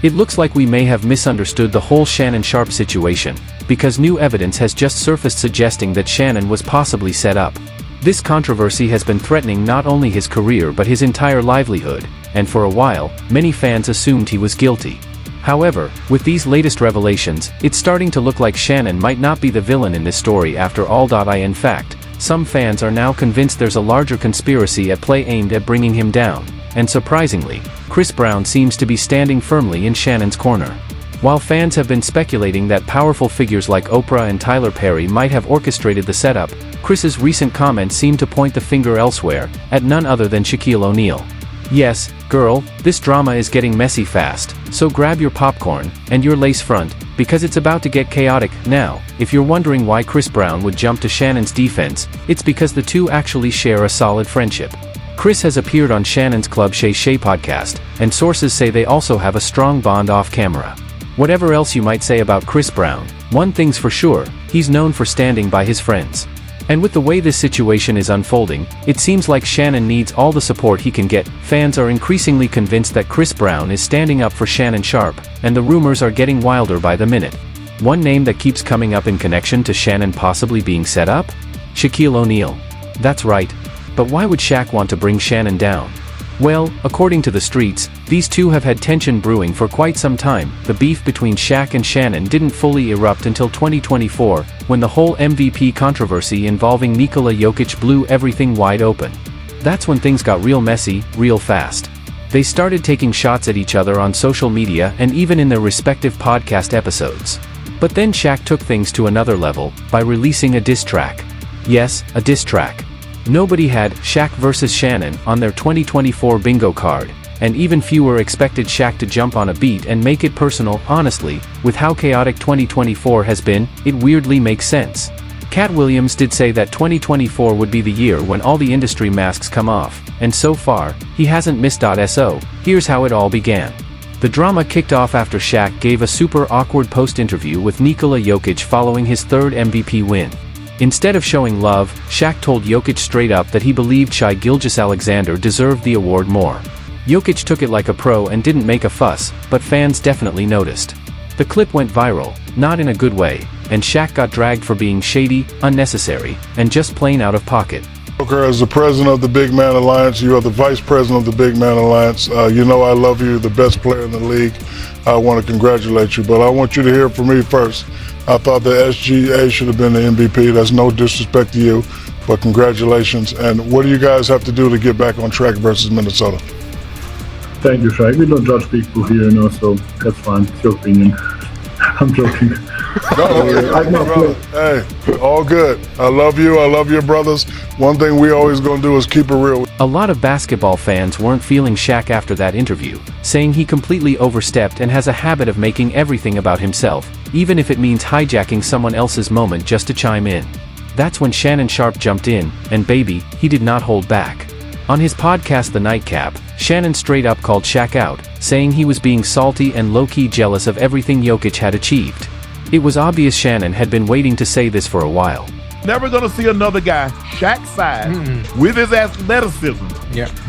It looks like we may have misunderstood the whole Shannon Sharpe situation, because new evidence has just surfaced suggesting that Shannon was possibly set up. This controversy has been threatening not only his career but his entire livelihood, and for a while, many fans assumed he was guilty. However, with these latest revelations, it's starting to look like Shannon might not be the villain in this story after all. In fact, some fans are now convinced there's a larger conspiracy at play aimed at bringing him down, and surprisingly, Chris Brown seems to be standing firmly in Shannon's corner. While fans have been speculating that powerful figures like Oprah and Tyler Perry might have orchestrated the setup, Chris's recent comments seem to point the finger elsewhere, at none other than Shaquille O'Neal. Yes, girl, this drama is getting messy fast, so grab your popcorn and your lace front, because it's about to get chaotic. Now, if you're wondering why Chris Brown would jump to Shannon's defense, it's because the two actually share a solid friendship. Chris has appeared on Shannon's Club Shay Shay podcast, and sources say they also have a strong bond off camera. Whatever else you might say about Chris Brown, one thing's for sure, he's known for standing by his friends. And with the way this situation is unfolding, it seems like Shannon needs all the support he can get. Fans are increasingly convinced that Chris Brown is standing up for Shannon Sharpe, and the rumors are getting wilder by the minute. One name that keeps coming up in connection to Shannon possibly being set up? Shaquille O'Neal. That's right. But why would Shaq want to bring Shannon down? Well, according to the streets, these two have had tension brewing for quite some time. The beef between Shaq and Shannon didn't fully erupt until 2024, when the whole MVP controversy involving Nikola Jokic blew everything wide open. That's when things got real messy, real fast. They started taking shots at each other on social media and even in their respective podcast episodes. But then Shaq took things to another level, by releasing a diss track. Yes, a diss track. Nobody had Shaq vs. Shannon on their 2024 bingo card, and even fewer expected Shaq to jump on a beat and make it personal. Honestly, with how chaotic 2024 has been, it weirdly makes sense. Cat Williams did say that 2024 would be the year when all the industry masks come off, and so far, he hasn't missed. So, here's how it all began. The drama kicked off after Shaq gave a super awkward post-interview with Nikola Jokic following his third MVP win. Instead of showing love, Shaq told Jokic straight up that he believed Shai Gilgeous-Alexander deserved the award more. Jokic took it like a pro and didn't make a fuss, but fans definitely noticed. The clip went viral, not in a good way, and Shaq got dragged for being shady, unnecessary, and just plain out of pocket. As the president of the Big Man Alliance, you are the vice president of the Big Man Alliance. You know I love you, the best player in the league. I want to congratulate you, but I want you to hear from me first. I thought the SGA should have been the MVP. That's no disrespect to you, but congratulations. And what do you guys have to do to get back on track versus Minnesota? Thank you, Shai. We don't judge people here, so that's fine. It's your opinion. I'm joking. Hey, all good. I love you. I love your brothers. One thing we always gonna do is keep it real. A lot of basketball fans weren't feeling Shaq after that interview, saying he completely overstepped and has a habit of making everything about himself, even if it means hijacking someone else's moment just to chime in. That's when Shannon Sharpe jumped in, and baby, he did not hold back. On his podcast The Nightcap, Shannon straight up called Shaq out, saying he was being salty and low-key jealous of everything Jokic had achieved. It was obvious Shannon had been waiting to say this for a while. Never gonna see another guy Shaq's size with his athleticism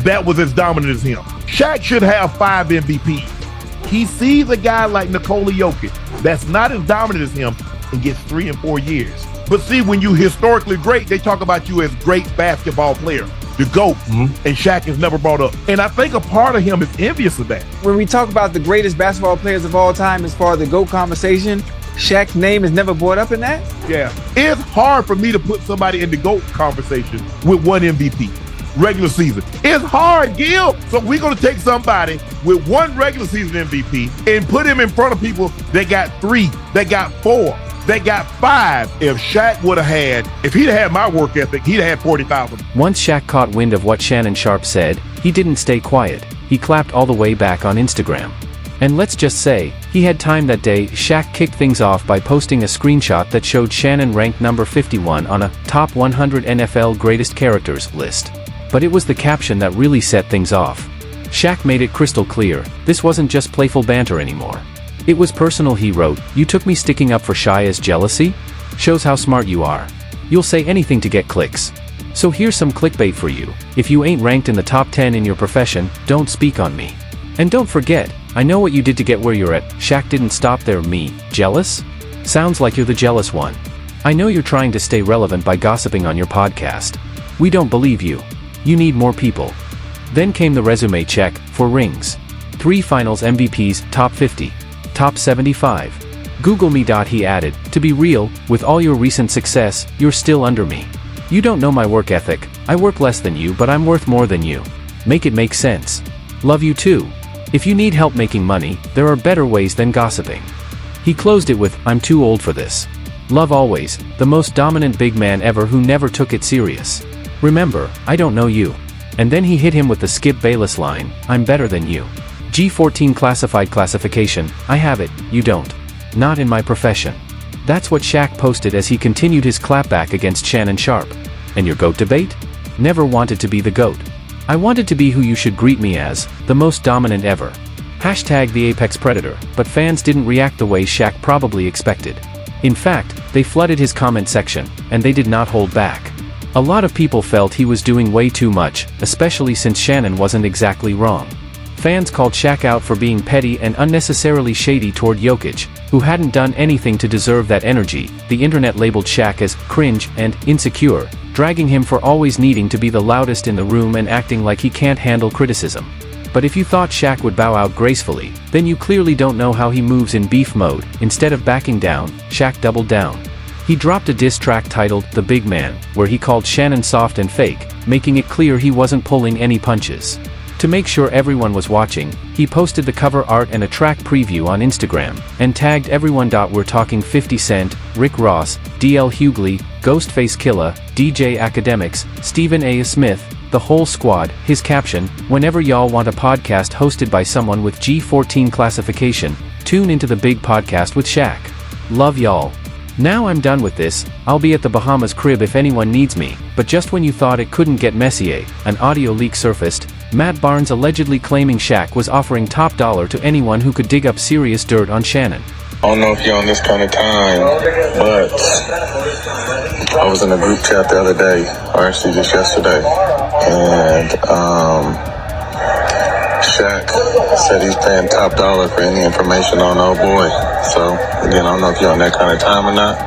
that was as dominant as him. Shaq should have 5 MVPs. He sees a guy like Nikola Jokic that's not as dominant as him and gets 3 and 4 years. But see, when you historically great, they talk about you as great basketball player, the GOAT, and Shaq is never brought up. And I think a part of him is envious of that. When we talk about the greatest basketball players of all time as far as the GOAT conversation, Shaq's name is never brought up in that? Yeah. It's hard for me to put somebody in the GOAT conversation with 1 MVP, regular season. It's hard, Gil. So we're going to take somebody with 1 regular season MVP and put him in front of people that got 3, that got 4, that got 5. If Shaq would have had, if he'd had my work ethic, he'd have had 40,000. Once Shaq caught wind of what Shannon Sharpe said, he didn't stay quiet. He clapped all the way back on Instagram. And let's just say, he had time that day. Shaq kicked things off by posting a screenshot that showed Shannon ranked number 51 on a top 100 NFL greatest characters list. But it was the caption that really set things off. Shaq made it crystal clear, this wasn't just playful banter anymore. It was personal. He wrote, "You took me sticking up for Shai as jealousy? Shows how smart you are. You'll say anything to get clicks. So here's some clickbait for you. If you ain't ranked in the top 10 in your profession, don't speak on me. And don't forget, I know what you did to get where you're at. Shaq didn't stop there. Me, jealous? Sounds like you're the jealous one. I know you're trying to stay relevant by gossiping on your podcast. We don't believe you. You need more people. Then came the resume check, for rings. 3 finals MVPs, top 50. Top 75. Google me. He added, to be real, with all your recent success, you're still under me. You don't know my work ethic. I work less than you, but I'm worth more than you. Make it make sense. Love you too. If you need help making money, there are better ways than gossiping. He closed it with, I'm too old for this. Love always, the most dominant big man ever who never took it serious. Remember, I don't know you. And then he hit him with the Skip Bayless line, I'm better than you. G14 classified classification, I have it, you don't. Not in my profession. That's what Shaq posted as he continued his clapback against Shannon Sharpe. And your GOAT debate? Never wanted to be the GOAT. I wanted to be who you should greet me as, the most dominant ever. Hashtag the apex predator, but fans didn't react the way Shaq probably expected. In fact, they flooded his comment section, and they did not hold back. A lot of people felt he was doing way too much, especially since Shannon wasn't exactly wrong. Fans called Shaq out for being petty and unnecessarily shady toward Jokic, who hadn't done anything to deserve that energy. The internet labeled Shaq as cringe and insecure, dragging him for always needing to be the loudest in the room and acting like he can't handle criticism. But if you thought Shaq would bow out gracefully, then you clearly don't know how he moves in beef mode. Instead of backing down, Shaq doubled down. He dropped a diss track titled The Big Man, where he called Shannon soft and fake, making it clear he wasn't pulling any punches. To make sure everyone was watching, he posted the cover art and a track preview on Instagram, and tagged everyone. We're talking 50 Cent, Rick Ross, DL Hughley, Ghostface Killah, DJ Academics, Stephen A. Smith, the whole squad. His caption, whenever y'all want a podcast hosted by someone with G14 classification, tune into the big podcast with Shaq. Love y'all. Now I'm done with this, I'll be at the Bahamas crib if anyone needs me. But just when you thought it couldn't get messier, an audio leak surfaced, Matt Barnes allegedly claiming Shaq was offering top dollar to anyone who could dig up serious dirt on Shannon. I don't know if you're on this kind of time, but I was in a group chat the other day, or actually just yesterday, and Shaq said he's paying top dollar for any information on old boy. So, again, I don't know if you're on that kind of time or not,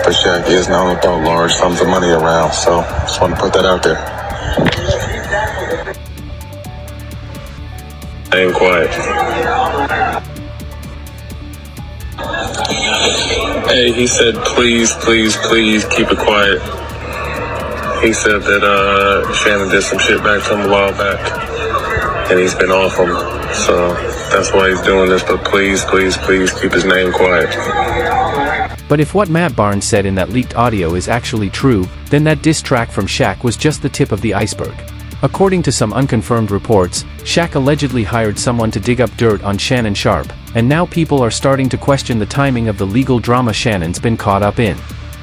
but Shaq is known to throw large sums of money around, so just want to put that out there. Stay quiet. Hey, he said, please keep it quiet. He said that Shannon did some shit back to him a while back, and he's been off him. So that's why he's doing this, but please keep his name quiet. But if what Matt Barnes said in that leaked audio is actually true, then that diss track from Shaq was just the tip of the iceberg. According to some unconfirmed reports, Shaq allegedly hired someone to dig up dirt on Shannon Sharpe, and now people are starting to question the timing of the legal drama Shannon's been caught up in.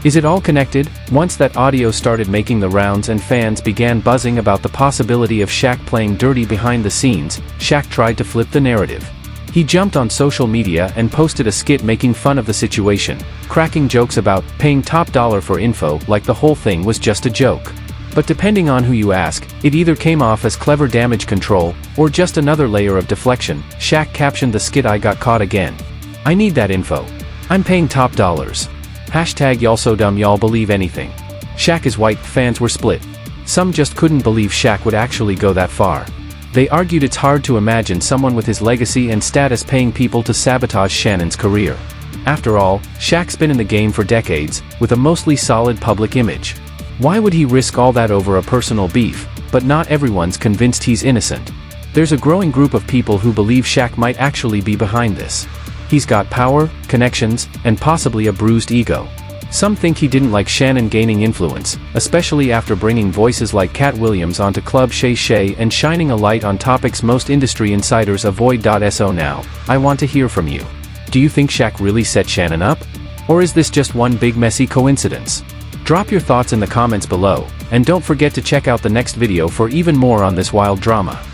Is it all connected? Once that audio started making the rounds and fans began buzzing about the possibility of Shaq playing dirty behind the scenes, Shaq tried to flip the narrative. He jumped on social media and posted a skit making fun of the situation, cracking jokes about paying top dollar for info like the whole thing was just a joke. But depending on who you ask, it either came off as clever damage control, or just another layer of deflection. Shaq captioned the skit, I got caught again. I need that info. I'm paying top dollars. Hashtag y'all so dumb y'all believe anything. Shaq is white, fans were split. Some just couldn't believe Shaq would actually go that far. They argued it's hard to imagine someone with his legacy and status paying people to sabotage Shannon's career. After all, Shaq's been in the game for decades, with a mostly solid public image. Why would he risk all that over a personal beef? But not everyone's convinced he's innocent. There's a growing group of people who believe Shaq might actually be behind this. He's got power, connections, and possibly a bruised ego. Some think he didn't like Shannon gaining influence, especially after bringing voices like Cat Williams onto Club Shay Shay and shining a light on topics most industry insiders avoid. So now, I want to hear from you. Do you think Shaq really set Shannon up? Or is this just one big messy coincidence? Drop your thoughts in the comments below, and don't forget to check out the next video for even more on this wild drama.